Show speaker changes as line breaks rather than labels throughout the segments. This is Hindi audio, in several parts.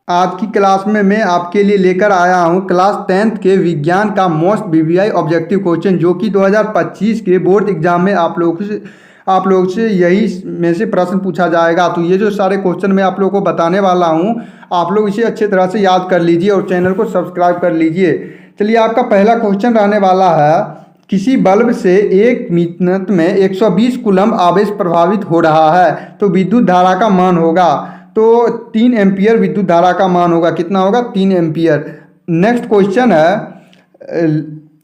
आज की क्लास में मैं आपके लिए लेकर आया हूं क्लास 10th के विज्ञान का मोस्ट वीवीआई ऑब्जेक्टिव क्वेश्चन, जो कि 2025 के बोर्ड एग्जाम में आप लोग से यही में से प्रश्न पूछा जाएगा। तो ये जो सारे क्वेश्चन मैं आप लोगों को बताने वाला हूं, आप लोग इसे अच्छे तरह से याद कर लीजिए और चैनल को सब्सक्राइब कर लीजिए। चलिए, आपका पहला क्वेश्चन रहने वाला है, किसी बल्ब से 1 मिनट में 120 कूलम्ब आवेश प्रभावित हो रहा है, तो विद्युत धारा का मान होगा। तो 3 एम्पियर विद्युत धारा का मान होगा। कितना होगा? 3 एम्पियर। नेक्स्ट क्वेश्चन है,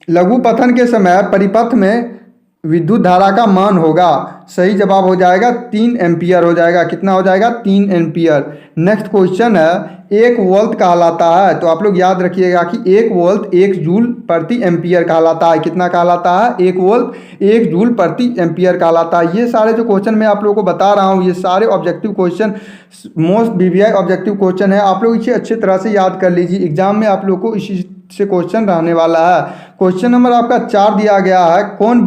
लघु पतन के समय परिपथ में विद्युत धारा का मान होगा। सही जवाब हो जाएगा 3 एम्पियर हो जाएगा। कितना हो जाएगा? 3 एम्पियर। नेक्स्ट क्वेश्चन है, 1 वोल्ट कहलाता है, तो आप लोग याद रखिएगा कि 1 वोल्ट 1 जूल प्रति एम्पियर कहलाता है। कितना कहलाता है? 1 वोल्ट 1 जूल प्रति एम्पियर कहलाता है। ये सारे जो क्वेश्चन मैं आप लोगों को बता रहा हूँ, ये सारे objective question most VVI objective question है। आप लोग इसे अच्छे तरह से याद कर लीजिए, एग्जाम में आप लोग को इसी से क्वेश्चन रहने वाला है। क्वेश्चन नंबर आपका 4 दिया गया है, कौन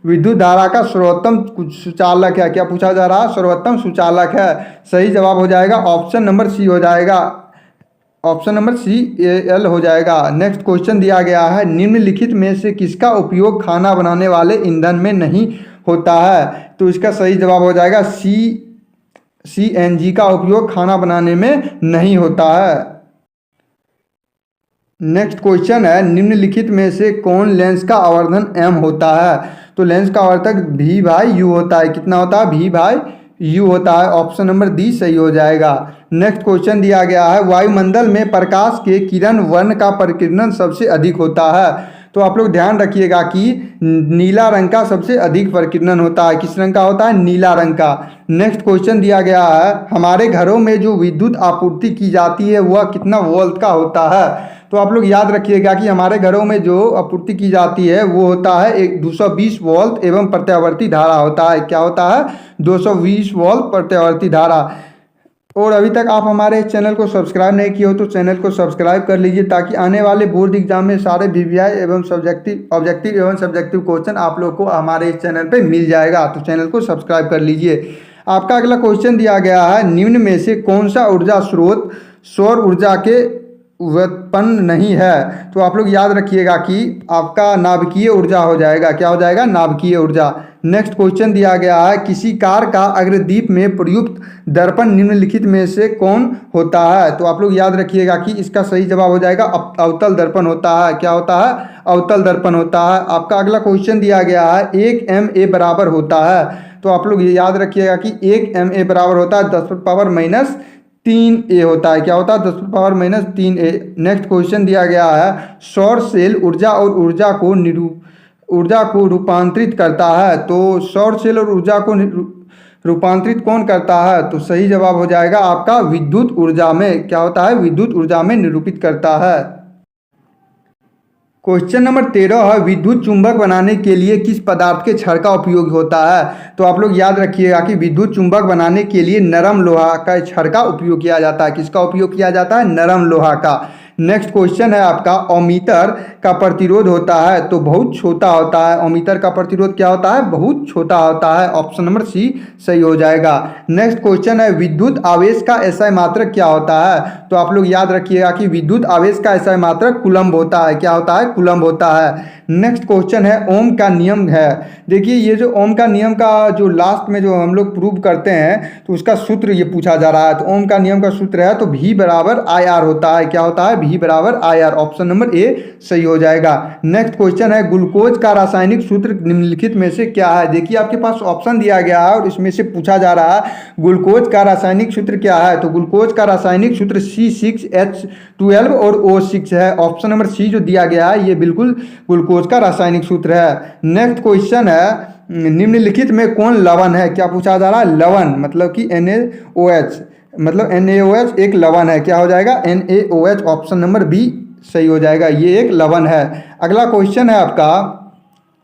विद्युत धारा का सर्वोत्तम सुचालक है? क्या पूछा जा रहा है? सर्वोत्तम सुचालक है। सही जवाब हो जाएगा ऑप्शन नंबर सी हो जाएगा। ऑप्शन नंबर सी एल हो जाएगा। नेक्स्ट क्वेश्चन दिया गया है, निम्नलिखित में से किसका उपयोग खाना बनाने वाले ईंधन में नहीं होता है? तो इसका सही जवाब हो जाएगा CNG का उपयोग खाना बनाने में नहीं होता है। नेक्स्ट क्वेश्चन है, निम्नलिखित में से कौन लेंस का आवर्धन m होता है? तो लेंस का आवर्धक V/U होता है। कितना होता है? V/U होता है। ऑप्शन नंबर डी सही हो जाएगा। नेक्स्ट क्वेश्चन दिया गया है, वायुमंडल में प्रकाश के किरण वर्ण का प्रकीर्णन सबसे अधिक होता है। तो आप लोग ध्यान रखिएगा कि नीला रंग का सबसे अधिक प्रकीर्णन होता है। किस रंग का होता है? नीला रंग का। नेक्स्ट क्वेश्चन दिया गया है, हमारे घरों में जो विद्युत आपूर्ति की जाती है वह कितना वोल्ट का होता है? तो आप लोग याद रखिएगा कि हमारे घरों में जो आपूर्ति की जाती है वो होता है 220 वोल्ट एवं प्रत्यावर्ती धारा होता है। क्या होता है? 220 वोल्ट प्रत्यावर्ती धारा। और अभी तक आप हमारे चैनल को सब्सक्राइब नहीं किए हो तो चैनल को सब्सक्राइब कर लीजिए, ताकि आने वाले बोर्ड एग्जाम में सारे वीवीआई एवं ऑब्जेक्टिव एवं सब्जेक्टिव क्वेश्चन आप लोग को हमारे इस चैनल पे मिल जाएगा। तो चैनल को सब्सक्राइब कर लीजिए। आपका अगला क्वेश्चन दिया गया है, निम्न में से कौन सा ऊर्जा स्रोत सौर ऊर्जा के व्युत्पन्न नहीं है? तो आप लोग याद रखिएगा कि आपका नाभिकीय ऊर्जा हो जाएगा। क्या हो जाएगा? नाभिकीय ऊर्जा। नेक्स्ट क्वेश्चन दिया गया है, किसी कार का अग्रदीप में प्रयुक्त दर्पण निम्नलिखित में से कौन होता है? तो आप लोग याद रखिएगा कि इसका सही जवाब हो जाएगा अवतल दर्पण होता है। क्या होता है? अवतल दर्पण होता है। आपका अगला क्वेश्चन दिया गया है, 1 MA बराबर होता है। तो आप लोग याद रखिएगा कि 1 MA बराबर होता है 10⁻³ होता है। क्या होता है? 10⁻³ नेक्स्ट क्वेश्चन दिया गया है, सौर सेल ऊर्जा और ऊर्जा को रूपांतरित करता है। तो सौर सेल और ऊर्जा को रूपांतरित कौन करता है? तो सही जवाब हो जाएगा आपका विद्युत ऊर्जा में। क्या होता है? विद्युत ऊर्जा में निरूपित करता है। क्वेश्चन नंबर 13 है, विद्युत चुंबक बनाने के लिए किस पदार्थ के छड़ का उपयोग होता है? तो आप लोग याद रखिएगा कि विद्युत चुंबक बनाने के लिए नरम लोहा का छड़ का उपयोग किया जाता है। किसका उपयोग किया जाता है? नरम लोहा का। नेक्स्ट क्वेश्चन है आपका, ओमीटर का प्रतिरोध होता है तो बहुत छोटा होता है। ओमीटर का प्रतिरोध क्या होता है? बहुत छोटा होता है। ऑप्शन नंबर सी सही हो जाएगा। नेक्स्ट क्वेश्चन है, विद्युत आवेश का एसआई मात्रक क्या होता है? तो आप लोग याद रखिएगा कि विद्युत आवेश का एसआई मात्रक कूलम्ब होता है। क्या होता है? कूलम्ब होता है। नेक्स्ट क्वेश्चन है, ओम का नियम है। देखिए, ये जो ओम का नियम का जो लास्ट में जो हम लोग प्रूव करते हैं तो उसका सूत्र ये पूछा जा रहा है। तो ओम का नियम का सूत्र है तो V बराबर IR होता है। क्या होता है? V बराबर IR। ऑप्शन नंबर ए सही हो जाएगा। नेक्स्ट क्वेश्चन है, ग्लूकोज का रासायनिक सूत्र निम्नलिखित में से क्या है? देखिए, आपके पास ऑप्शन दिया गया है और इसमें से पूछा जा रहा है ग्लूकोज का रासायनिक सूत्र क्या है? तो ग्लूकोज का रासायनिक सूत्र C6H12 और O6 है। ऑप्शन नंबर सी जो दिया गया है ये बिल्कुल ग्लूकोज का रासायनिक सूत्र है। नेक्स्ट क्वेश्चन है, निम्नलिखित में कौन लवण है? क्या पूछा जा रहा है? लवण मतलब कि NaOH, मतलब NaOH एक लवण है। क्या हो जाएगा? NaOH। ऑप्शन नंबर बी सही हो जाएगा, ये एक लवण है। अगला क्वेश्चन है आपका,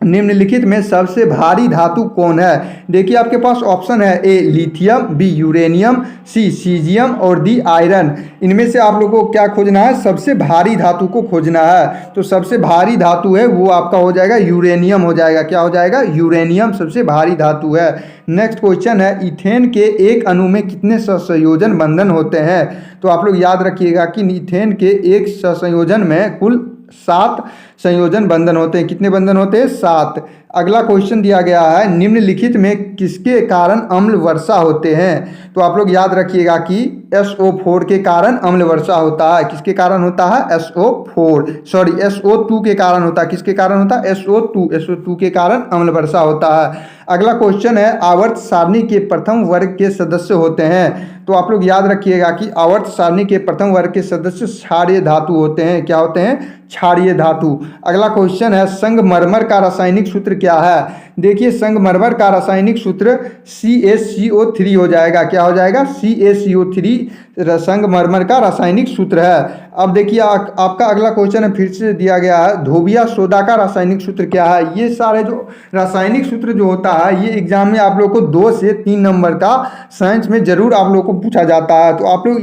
निम्नलिखित में सबसे भारी धातु कौन है? देखिए आपके पास ऑप्शन है A lithium, B uranium, C caesium और डी आयरन। इनमें से आप लोगों को क्या खोजना है? सबसे भारी धातु को खोजना है। तो सबसे भारी धातु है वो आपका हो जाएगा यूरेनियम हो जाएगा। क्या हो जाएगा? यूरेनियम सबसे भारी धातु है। नेक्स्ट क्वेश्चन है इथेन के एक अणु में कितने सहसंयोजन बंधन होते हैं? तो आप लोग याद रखिएगा कि इथेन के एक सहसंयोजन में कुल 7 संयोजन बंधन होते हैं। कितने बंधन होते हैं? 7। अगला क्वेश्चन दिया गया है निम्नलिखित में किसके कारण अम्ल वर्षा होते हैं? तो आप लोग याद रखिएगा कि SO4 के कारण अम्ल वर्षा होता है। किसके कारण होता है? SO2 के कारण होता है। किसके कारण होता है? SO2 के कारण अम्ल वर्षा होता है। अगला क्वेश्चन है आवर्त सारणी के प्रथम वर्ग के सदस्य होते हैं। तो आप लोग याद रखिएगा कि आवर्त सारणी के प्रथम वर्ग के सदस्य क्षारीय धातु होते हैं। क्या होते हैं? क्षारीय धातु। अगला क्वेश्चन है संगमरमर का रासायनिक सूत्र क्या है? देखिए संगमरमर का रासायनिक सूत्र CaCO3 हो जाएगा। क्या हो जाएगा? CaCO3 संगमरमर का रासायनिक सूत्र है। अब देखिए आपका अगला क्वेश्चन है फिर से दिया गया है धोबिया सोडा का रासायनिक सूत्र क्या है? ये सारे जो रासायनिक सूत्र जो होता है ये एग्जाम में आप लोग को 2 से 3 नंबर का साइंस में जरूर आप लोग को पूछा जाता है। तो आप लोग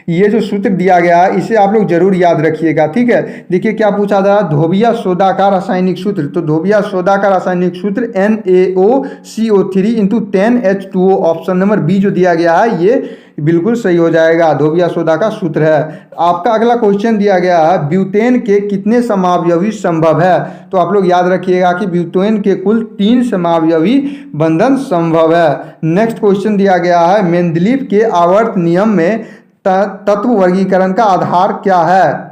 ये जो सूत्र दिया गया है इसे आप लोग जरूर याद रखिएगा। ठीक है, देखिए क्या पूछा जा रहा है धोबिया सोडा का रासायनिक सूत्र। तो धोबिया सोडा का रासायनिक सूत्र NaOCO3 × 10H2O। Option number B जो दिया गया है ये बिल्कुल सही हो जाएगा। धोबिया सोडा का सूत्र है। आपका अगला क्वेश्चन दिया गया है ब्यूटेन के कितने समावयवी संभव है? तो आप लोग याद रखिएगा कि ब्यूटेन के कुल 3 समावयवी बंधन संभव है। नेक्स्ट क्वेश्चन दिया गया है मेंडलीव के आवर्त नियम में तत्व वर्गीकरण का आधार क्या है?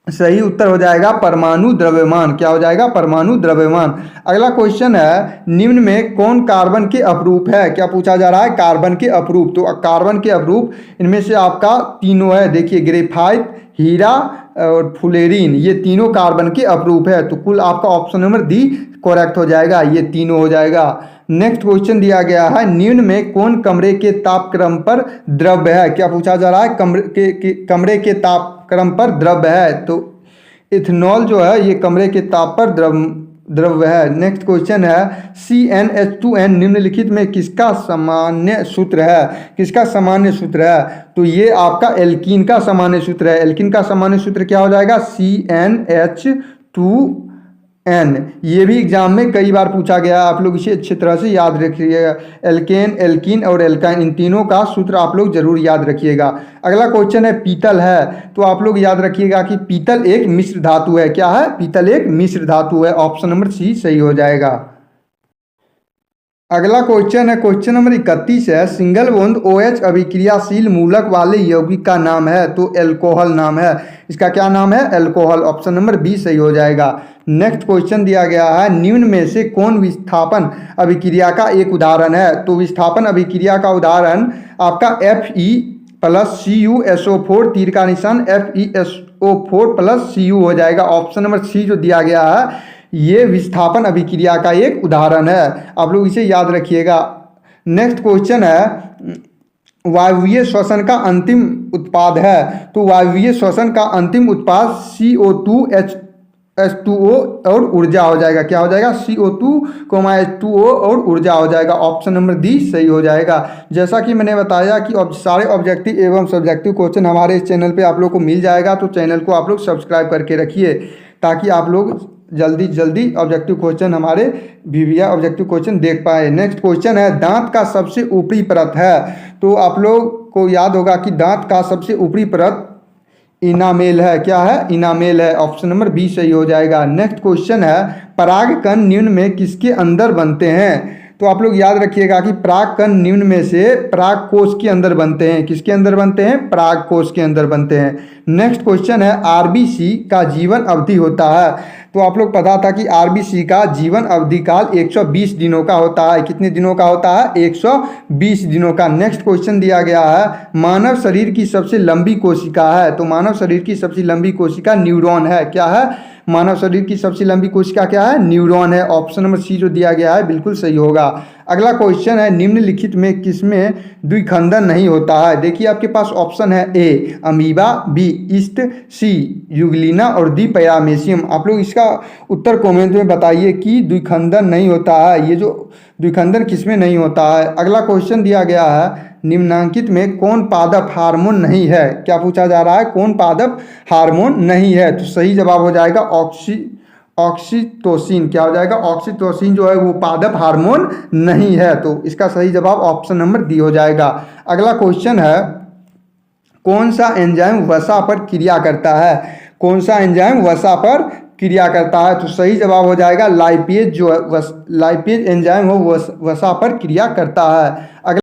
सही उत्तर हो जाएगा परमाणु द्रव्यमान। क्या हो जाएगा? परमाणु द्रव्यमान। अगला क्वेश्चन है निम्न में कौन कार्बन के अपरूप है? क्या पूछा जा रहा है? कार्बन के अपरूप। तो कार्बन के अपरूप इनमें से आपका तीनों है। देखिए ग्रेफाइट, हीरा और फ्लोरीन ये तीनों कार्बन के अपरूप है। तो कुल आपका ऑप्शन नंबर डी करेक्ट हो जाएगा। ये तीनों हो जाएगा। नेक्स्ट क्वेश्चन दिया गया है निम्न में कौन कमरे के तापक्रम पर द्रव्य है? क्या पूछा जा रहा है? कमरे के तापक्रम पर द्रव्य है। तो इथेनॉल जो है ये कमरे के ताप पर द्रव्य है। नेक्स्ट क्वेश्चन है CnH2n निम्नलिखित में किसका सामान्य सूत्र है? किसका सामान्य सूत्र है? तो ये आपका एल्कीन का सामान्य सूत्र है। एल्कीन का सामान्य सूत्र क्या हो जाएगा? CnH2n। ये भी एग्जाम में कई बार पूछा गया। आप लोग इसे अच्छी तरह से याद रखिएगा। एल्केन, एल्कीन और एल्काइन इन तीनों का सूत्र आप लोग जरूर याद रखिएगा। अगला क्वेश्चन है पीतल है। तो आप लोग याद रखिएगा कि पीतल एक मिश्र धातु है। क्या है? पीतल एक मिश्र धातु है। ऑप्शन नंबर सी सही हो जाएगा। अगला क्वेश्चन है क्वेश्चन नंबर 31 है सिंगल बॉन्ड OH अभिक्रियाशील मूलक वाले यौगिक का नाम है। तो एल्कोहल नाम है। इसका क्या नाम है? एल्कोहल। ऑप्शन नंबर बी सही हो जाएगा। नेक्स्ट क्वेश्चन दिया गया है निम्न में से कौन विस्थापन अभिक्रिया का एक उदाहरण है? तो विस्थापन अभिक्रिया का उदाहरण आपका Fe+CuSO4 तीर का निशान FeSO4+Cu हो जाएगा। ऑप्शन नंबर सी जो दिया गया है ये विस्थापन अभिक्रिया का एक उदाहरण है। आप लोग इसे याद रखिएगा। नेक्स्ट क्वेश्चन है वायवीय श्वसन का अंतिम उत्पाद है। तो वायवीय श्वसन का अंतिम उत्पाद CO2H2O और ऊर्जा हो जाएगा। क्या हो जाएगा? CO2H2O और ऊर्जा हो जाएगा। ऑप्शन नंबर डी सही हो जाएगा। जैसा कि मैंने बताया कि सारे ऑब्जेक्टिव एवं सब्जेक्टिव क्वेश्चन हमारे इस चैनल पे आप लोग को मिल जाएगा। तो चैनल को आप लोग सब्सक्राइब करके रखिए ताकि आप लोग जल्दी ऑब्जेक्टिव क्वेश्चन हमारे VVI ऑब्जेक्टिव क्वेश्चन देख पाए। नेक्स्ट क्वेश्चन है दांत का सबसे ऊपरी परत है। तो आप लोग को याद होगा कि दांत का सबसे ऊपरी परत इनामेल है। क्या है? इनामेल है। ऑप्शन नंबर बी सही हो जाएगा। नेक्स्ट क्वेश्चन है परागकण निम्न में किसके अंदर बनते हैं? तो आप लोग याद रखिएगा कि परागकण निम्न में से पराग कोश के अंदर बनते हैं। किसके अंदर बनते हैं? पराग कोश के अंदर बनते हैं। नेक्स्ट क्वेश्चन है RBC का जीवन अवधि होता है। तो आप लोग पता था कि RBC का जीवन अवधि काल 120 दिनों का होता है। कितने दिनों का होता है? 120 दिनों का। नेक्स्ट क्वेश्चन दिया गया है मानव शरीर की सबसे लंबी कोशिका है। तो मानव शरीर की सबसे लंबी कोशिका न्यूरॉन है। क्या है? मानव शरीर की सबसे लंबी कोशिका क्या है? न्यूरॉन है। ऑप्शन नंबर सी जो दिया गया है बिल्कुल सही होगा। अगला क्वेश्चन है, निम्नलिखित में किसमें द्विखंडन नहीं होता है? देखिए आपके पास ऑप्शन है ए अमीबा, बी ईस्ट, सी यूग्लिना और डी पैरामेशियम। आप लोग इसका उत्तर कमेंट में बताइए कि द्विखंडन नहीं होता है, ये जो द्विखंडन किसमें नहीं होता है। अगला क्वेश्चन दिया गया है, निम्नांकित में कौन पादप हार्मोन नहीं है? क्या पूछा जा रहा है? कौन पादप हार्मोन नहीं है? तो सही जवाब हो जाएगा ऑक्सीटोसिन। क्या हो जाएगा? ऑक्सीटोसिन जो है वो पादप हार्मोन नहीं है। तो इसका सही जवाब ऑप्शन नंबर डी हो जाएगा। अगला क्वेश्चन है, कौन सा एंजाइम वसा पर क्रिया करता है? कौन सा एंजाइम वसा पर क्रिया करता है? तो सही जवाब हो जाएगा लाइपेज, जो है लाइपेज एंजाइम हो वसा पर क्रिया करता है। अगला